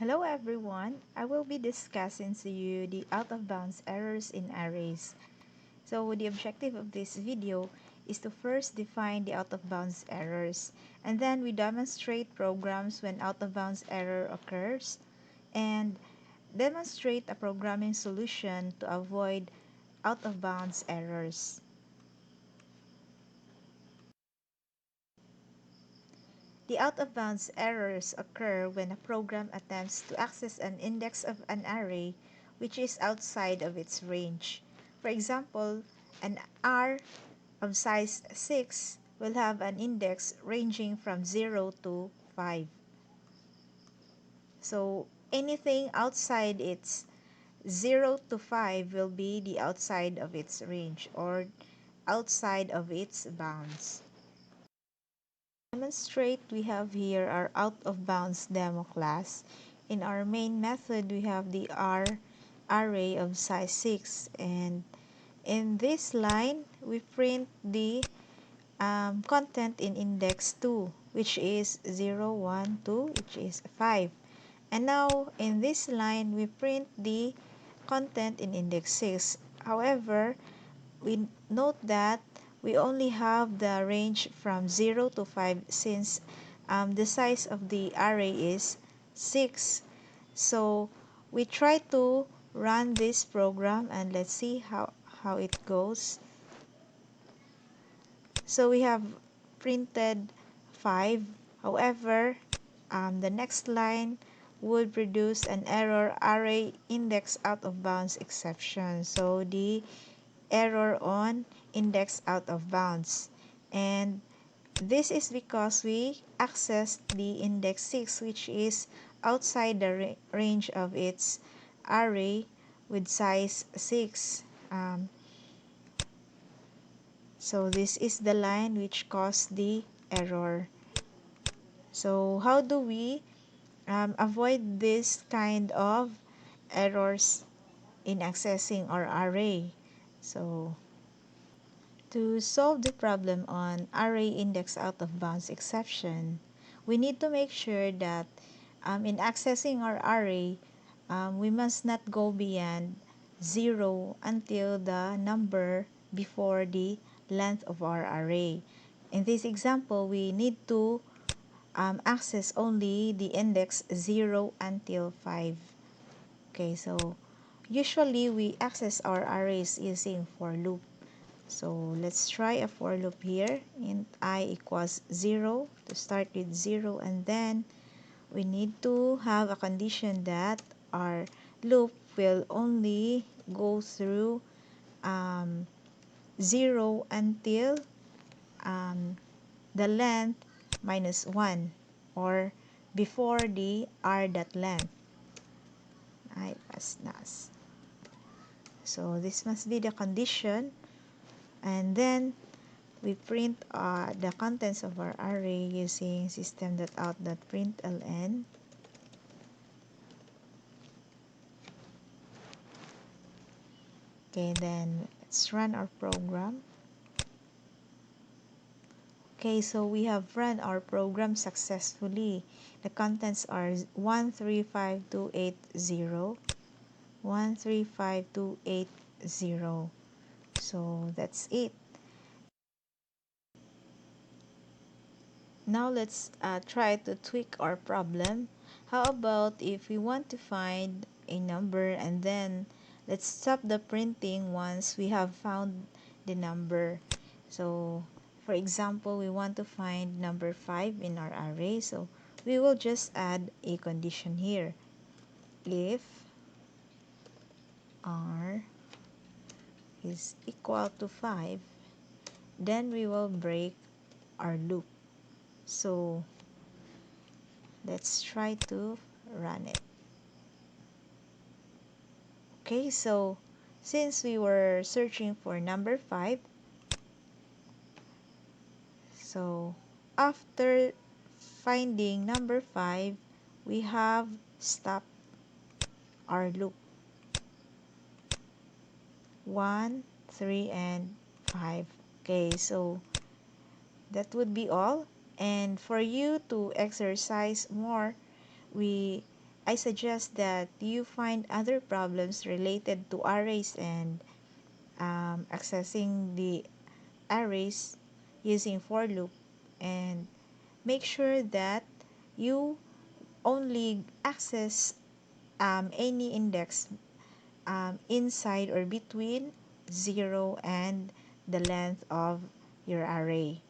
Hello everyone, I will be discussing to you the out-of-bounds errors in arrays. So the objective of this video is to first define the out-of-bounds errors, and then we demonstrate programs when out-of-bounds error occurs, and demonstrate a programming solution to avoid out-of-bounds errors. The out-of-bounds errors occur when a program attempts to access an index of an array which is outside of its range. For example, an R of size 6 will have an index ranging from 0 to 5. So anything outside its 0 to 5 will be the outside of its range or outside of its bounds. Demonstrate, we have here our out of bounds demo class. In our main method, we have the R array of size 6, and in this line we print the content in index 2, which is 0, 1, 2, which is 5. And now in this line we print the content in index 6. However, we note that we only have the range from 0 to 5 since the size of the array is 6. So we try to run this program and let's see how it goes. So we have printed 5. However, the next line would produce an error array index out of bounds exception. So the error on index out of bounds, and this is because we accessed the index 6, which is outside the range of its array with size 6. So this is the line which caused the error. So how do we avoid this kind of errors in accessing our array? So to solve the problem on array index out of bounds exception, we need to make sure that in accessing our array, we must not go beyond 0 until the number before the length of our array. In this example, we need to access only the index 0 until 5. Okay, so usually we access our arrays using for loop. So let's try a for loop here. Int I equals 0 to start with 0, and then we need to have a condition that our loop will only go through 0 until the length minus 1 or before the r dot length. I pass nas. So this must be the condition, and then we print the contents of our array using system.out.println. Okay, then let's run our program. Okay, so we have run our program successfully. The contents are 135280, 135280. So that's it. Now let's try to tweak our problem. How about if we want to find a number, and then let's stop the printing once we have found the number. So for example, we want to find number 5 in our array. So we will just add a condition here. If r is equal to 5, then we will break our loop. So let's try to run it. Okay, so since we were searching for number 5, so after finding number 5, we have stopped our loop. 1, 3, and 5. Okay, so that would be all. And for you to exercise more, we I suggest that you find other problems related to arrays and accessing the arrays using for loop, and make sure that you only access any index inside or between 0 and the length of your array.